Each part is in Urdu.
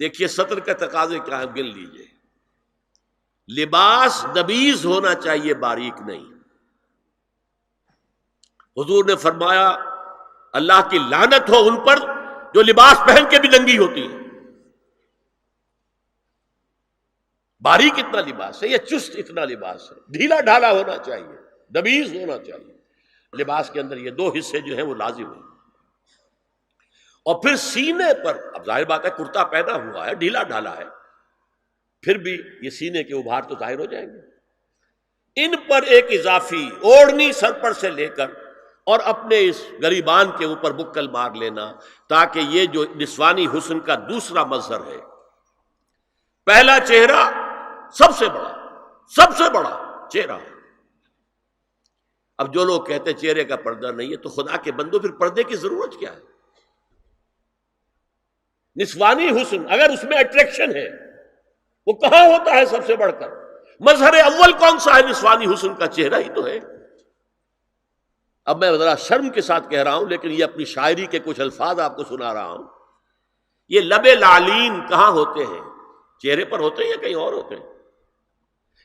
دیکھیے سطر کا تقاضے کیا ہے، گن لیجئے. لباس نبیذ ہونا چاہیے، باریک نہیں. حضور نے فرمایا اللہ کی لعنت ہو ان پر جو لباس پہن کے بھی ننگی ہوتی ہے. باریک اتنا لباس ہے یا چست اتنا لباس ہے؟ ڈھیلا ڈھالا ہونا چاہیے، نبیذ ہونا چاہیے. لباس کے اندر یہ دو حصے جو ہیں وہ لازم ہیں. اور پھر سینے پر، اب ظاہر بات ہے کرتا پہنا ہوا ہے، ڈھیلا ڈھالا ہے، پھر بھی یہ سینے کے ابھار تو ظاہر ہو جائیں گے. ان پر ایک اضافی اوڑھنی سر پر سے لے کر اور اپنے اس گریبان کے اوپر بکل مار لینا، تاکہ یہ جو نسوانی حسن کا دوسرا مظہر ہے. پہلا چہرہ سب سے بڑا چہرہ. اب جو لوگ کہتے ہیں چہرے کا پردہ نہیں ہے، تو خدا کے بندو پھر پردے کی ضرورت کیا ہے؟ نسوانی حسن اگر اس میں اٹریکشن ہے، وہ کہاں ہوتا ہے سب سے بڑھ کر؟ مظہر اول کون سا ہے نسوانی حسن کا؟ چہرہ ہی تو ہے. اب میں ذرا شرم کے ساتھ کہہ رہا ہوں، لیکن یہ اپنی شاعری کے کچھ الفاظ آپ کو سنا رہا ہوں. یہ لب لعلین کہاں ہوتے ہیں؟ چہرے پر ہوتے ہیں یا کہیں اور ہوتے ہیں؟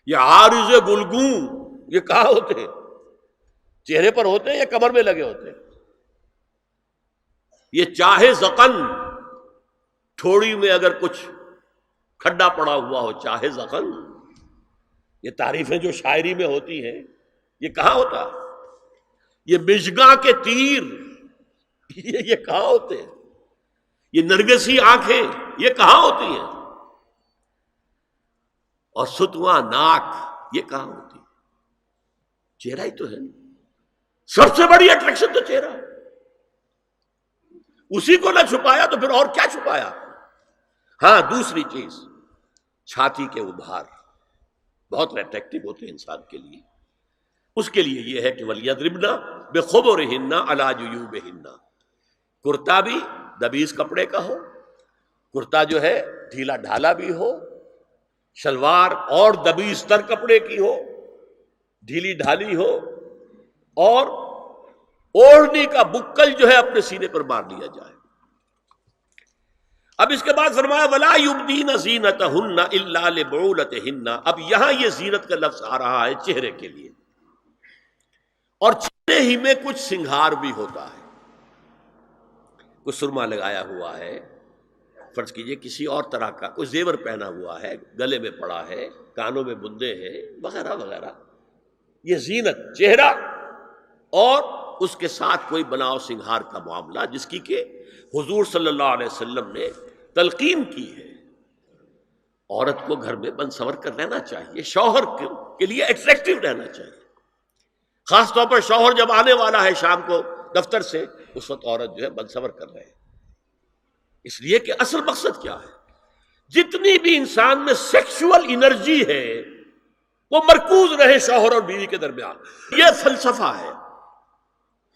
یہ عارض گلگوں یہ کہاں ہوتے ہیں؟ چہرے پر ہوتے ہیں یا کمر میں لگے ہوتے ہیں؟ یہ چاہے زقن، تھوڑی میں اگر کچھ کھڈا پڑا ہوا ہو، چاہے زخم. یہ تعریفیں جو شاعری میں ہوتی ہیں یہ کہاں ہوتا؟ یہ مژگاں کے تیر یہ کہاں ہوتے ہیں؟ یہ نرگسی آنکھیں یہ کہاں ہوتی ہیں؟ اور ستواں ناک یہ کہاں ہوتی؟ چہرہ ہی تو ہے. سب سے بڑی اٹریکشن تو چہرہ ہے. اسی کو نہ چھپایا تو پھر اور کیا چھپایا؟ ہاں دوسری چیز، چھاتی کے ابھار بہت اٹریکٹیو ہوتے ہیں انسان کے لیے. اس کے لیے یہ ہے کہ وَلْيَضْرِبْنَ بِخُمُرِهِنَّ عَلَى جُيُوبِهِنَّ. کرتا بھی دبیز کپڑے کا ہو، کرتا جو ہے ڈھیلا ڈھالا بھی ہو، شلوار اور دبیز تر کپڑے کی ہو، ڈھیلی ڈھالی ہو، اور اوڑھنی کا بکل جو ہے اپنے سینے پر مار لیا جائے. اب اس کے بعد فرمایا وَلَا يُبْدِينَ زِينَتَهُنَّ إِلَّا لِبُعُولَتِهِنَّ. اب یہاں یہ زینت کا لفظ آ رہا ہے چہرے کے لیے، اور چہرے ہی میں کچھ سنگھار بھی ہوتا ہے. کوئی سرما لگایا ہوا ہے، فرض کیجئے کسی اور طرح کا کوئی زیور پہنا ہوا ہے، گلے میں پڑا ہے، کانوں میں بندے ہیں وغیرہ وغیرہ. یہ زینت چہرہ اور اس کے ساتھ کوئی بناؤ سنگھار کا معاملہ، جس کی کہ حضور صلی اللہ علیہ وسلم نے تلقین کی ہے. عورت کو گھر میں بن سنور کر رہنا چاہیے، شوہر کے لیے اٹریکٹیو رہنا چاہیے. خاص طور پر شوہر جب آنے والا ہے شام کو دفتر سے، اس وقت عورت جو ہے بن سنور کر رہے ہیں. اس لیے کہ اصل مقصد کیا ہے؟ جتنی بھی انسان میں سیکشول انرجی ہے وہ مرکوز رہے شوہر اور بیوی کے درمیان. یہ فلسفہ ہے،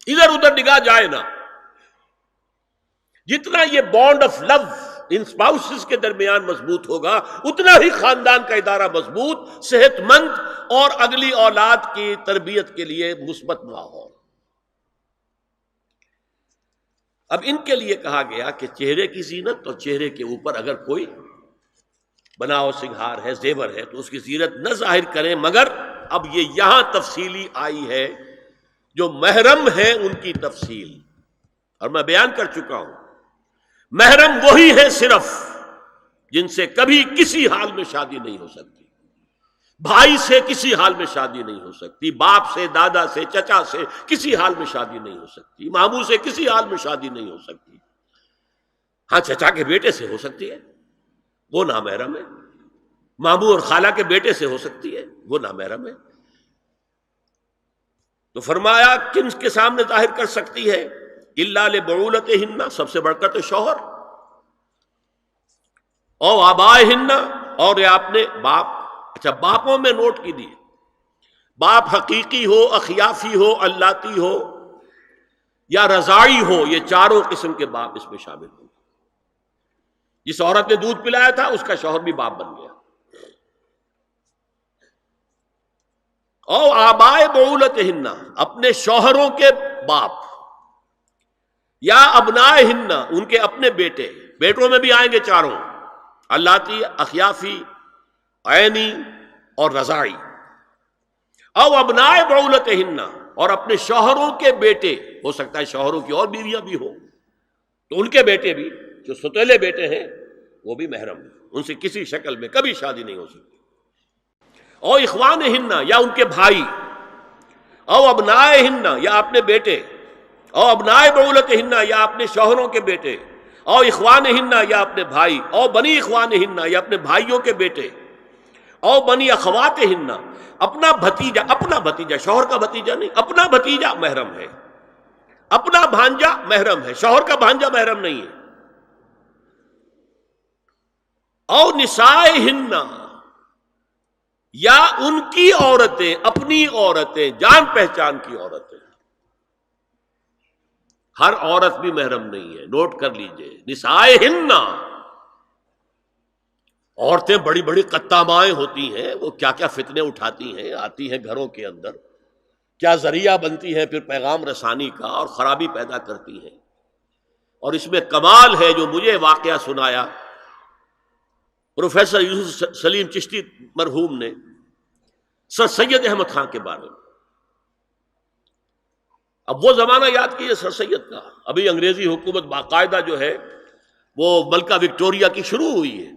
ادھر ادھر نگاہ جائے نا. جتنا یہ بانڈ آف لو ان اسپاؤسز کے درمیان مضبوط ہوگا، اتنا ہی خاندان کا ادارہ مضبوط، صحت مند اور اگلی اولاد کی تربیت کے لیے مثبت ماحول. اب ان کے لیے کہا گیا کہ چہرے کی زینت، اور چہرے کے اوپر اگر کوئی بناؤ سنگھار ہے، زیور ہے، تو اس کی زینت نہ ظاہر کریں. مگر اب یہ یہاں تفصیلی آئی ہے، جو محرم ہیں ان کی تفصیل، اور میں بیان کر چکا ہوں. محرم وہی ہے صرف جن سے کبھی کسی حال میں شادی نہیں ہو سکتی. بھائی سے کسی حال میں شادی نہیں ہو سکتی، باپ سے، دادا سے، چچا سے کسی حال میں شادی نہیں ہو سکتی، ماموں سے کسی حال میں شادی نہیں ہو سکتی. ہاں چچا کے بیٹے سے ہو سکتی ہے، وہ نامحرم ہے. ماموں اور خالہ کے بیٹے سے ہو سکتی ہے، وہ نامحرم ہے. تو فرمایا کن کے سامنے ظاہر کر سکتی ہے؟ الا لبعولتہن، سب سے بڑھ کر تو شوہر، او آبائہن، اور یہ آپ نے باپ. اچھا باپوں میں نوٹ کی دی، باپ حقیقی ہو، اخیافی ہو، اللاتی ہو یا رضاعی ہو، یہ چاروں قسم کے باپ اس میں شامل ہوں. جس عورت نے دودھ پلایا تھا اس کا شوہر بھی باپ بن گیا. او آبائے بعولتہن، اپنے شوہروں کے باپ، یا ابنائہن، ان کے اپنے بیٹے، بیٹوں میں بھی آئیں گے چاروں. اللاتی اخیافی عینی اور رضاعی، او ابناء بعولتہن، اور اپنے شوہروں کے بیٹے، ہو سکتا ہے شوہروں کی اور بیویاں بھی ہوں تو ان کے بیٹے بھی، جو ستیلے بیٹے ہیں وہ بھی محرم ہیں، ان سے کسی شکل میں کبھی شادی نہیں ہو سکتی۔ او اخوانہن، یا ان کے بھائی، او ابنائہن، یا اپنے بیٹے، او ابناء بعولتہن، یا اپنے شوہروں کے بیٹے، او اخوانہن، یا اپنے بھائی، او بنی اخوانہن، یا اپنے بھائیوں کے بیٹے، او بنی اخواتہن، اپنا بھتیجا، شوہر کا بھتیجا نہیں، اپنا بھتیجا محرم ہے، اپنا بھانجا محرم ہے، شوہر کا بھانجا محرم نہیں ہے۔ او نسائہن، یا ان کی عورتیں، اپنی عورتیں، جان پہچان کی عورتیں، ہر عورت بھی محرم نہیں ہے، نوٹ کر لیجئے، نسائہن، عورتیں بڑی بڑی قطامائیں ہوتی ہیں، وہ کیا کیا فتنے اٹھاتی ہیں، آتی ہیں گھروں کے اندر، کیا ذریعہ بنتی ہیں پھر پیغام رسانی کا، اور خرابی پیدا کرتی ہیں۔ اور اس میں کمال ہے جو مجھے واقعہ سنایا پروفیسر یوسف سلیم چشتی مرحوم نے سر سید احمد خان کے بارے میں۔ اب وہ زمانہ یاد کیجیے سر سید کا، ابھی انگریزی حکومت باقاعدہ جو ہے وہ ملکہ وکٹوریہ کی شروع ہوئی ہے،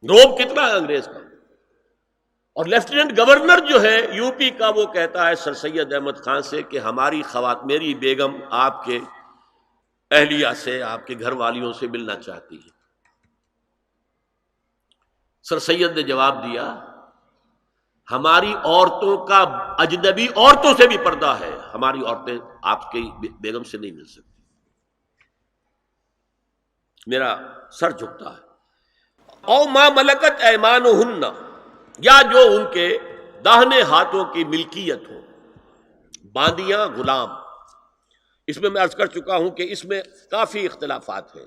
روب کتنا ہے انگریز کا، اور لیفٹیننٹ گورنر جو ہے یو پی کا وہ کہتا ہے سر سید احمد خان سے کہ ہماری میری بیگم آپ کے اہلیہ سے، آپ کے گھر والیوں سے ملنا چاہتی ہے۔ سر سید نے جواب دیا ہماری عورتوں کا اجنبی عورتوں سے بھی پردہ ہے، ہماری عورتیں آپ کی بیگم سے نہیں مل سکتی۔ میرا سر جھکتا ہے۔ او ما ملکت ایمانہن، یا جو ان کے داہنے ہاتھوں کی ملکیت ہو، باندیاں، غلام۔ اس میں عرض کر چکا ہوں کہ اس میں کافی اختلافات ہیں،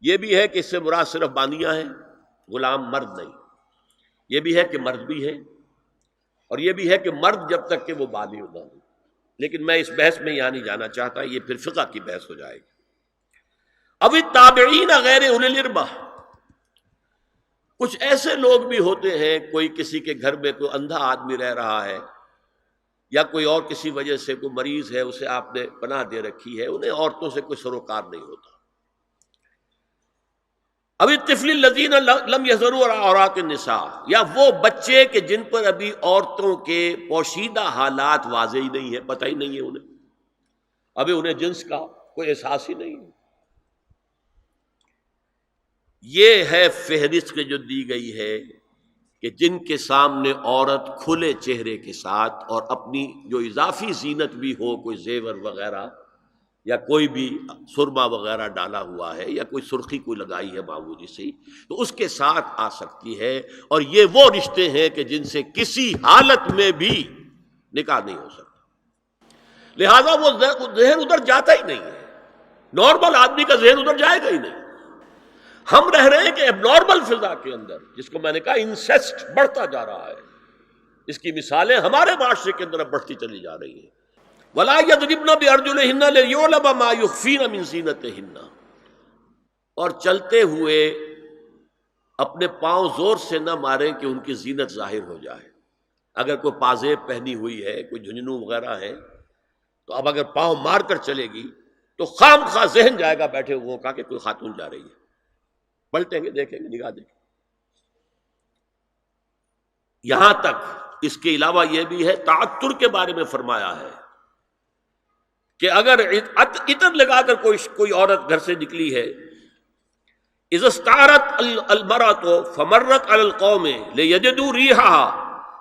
یہ بھی ہے کہ اس سے مراد صرف باندیاں ہیں، غلام مرد نہیں، یہ بھی ہے کہ مرد بھی ہے، اور یہ بھی ہے کہ مرد جب تک کہ وہ بالغ نہ ہو، لیکن میں اس بحث میں یہاں نہیں جانا چاہتا، یہ پھر فقہ کی بحث ہو جائے گی۔ اب التابعین غیر اولی الاربہ، کچھ ایسے لوگ بھی ہوتے ہیں، کوئی کسی کے گھر میں کوئی اندھا آدمی رہ رہا ہے، یا کوئی اور کسی وجہ سے کوئی مریض ہے، اسے آپ نے پناہ دے رکھی ہے، انہیں عورتوں سے کوئی سروکار نہیں ہوتا۔ اب الطفل الذین لم یظہروا عورات النساء، یا وہ بچے کہ جن پر ابھی عورتوں کے پوشیدہ حالات واضح ہی نہیں ہے، پتہ ہی نہیں ہے انہیں، ابھی انہیں جنس کا کوئی احساس ہی نہیں ہے۔ یہ ہے فہرست کے جو دی گئی ہے کہ جن کے سامنے عورت کھلے چہرے کے ساتھ اور اپنی جو اضافی زینت بھی ہو، کوئی زیور وغیرہ یا کوئی بھی سرما وغیرہ ڈالا ہوا ہے، یا کوئی سرخی کوئی لگائی ہے معمولی سی، تو اس کے ساتھ آ سکتی ہے، اور یہ وہ رشتے ہیں کہ جن سے کسی حالت میں بھی نکاح نہیں ہو سکتا، لہذا وہ ذہن ادھر جاتا ہی نہیں ہے، نارمل آدمی کا ذہن ادھر جائے گا ہی نہیں۔ ہم رہ رہے ہیں کہ اب نارمل فضا کے اندر، جس کو میں نے کہا انسیسٹ بڑھتا جا رہا ہے، اس کی مثالیں ہمارے معاشرے کے اندر اب بڑھتی چلی جا رہی ہیں۔ وَلَا يَضْرِبْنَ بِأَرْجُلِهِنَّ لِيُعْلَمَ مَا يُخْفِينَ مِنْ زِينَتِهِنَّ، اور چلتے ہوئے اپنے پاؤں زور سے نہ ماریں کہ ان کی زینت ظاہر ہو جائے۔ اگر کوئی پازیب پہنی ہوئی ہے، کوئی جھنجھنو وغیرہ ہے، تو اب اگر پاؤں مار کر چلے گی تو خام خواہ ذہن جائے گا بیٹھے ہوئے کا کہ کوئی خاتون جا رہی ہے، پلٹیں گے، دیکھیں گے، نگاہ دیکھیں۔ یہاں تک اس کے علاوہ یہ بھی ہے، تعطر کے بارے میں فرمایا ہے کہ اگر عطر لگا کر کوئی عورت گھر سے نکلی ہے، اذا استعارت المرأة فمرت على القوم ليجدوا ريحها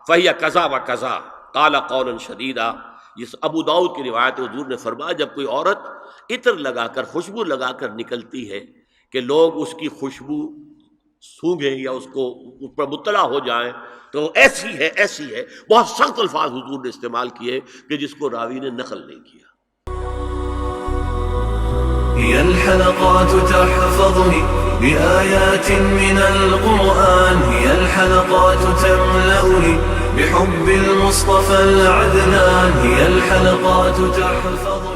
فهي كذا وكذا قال قولا شديدا، یہ ابو داؤد کی روایت ہے، حضور نے فرمایا جب کوئی عورت عطر لگا کر، خوشبو لگا کر نکلتی ہے کہ لوگ اس کی خوشبو سونگیں یا اس پر مطلع ہو جائیں تو ایسی ہے، ایسی ہے، بہت سخت الفاظ حضور نے استعمال کیے کہ جس کو راوی نے نقل نہیں کیا۔ هي الحلقات تحفظني بآيات من القرآن، هي الحلقات تملأني بحب المصطفى العدنان، هي الحلقات تحفظني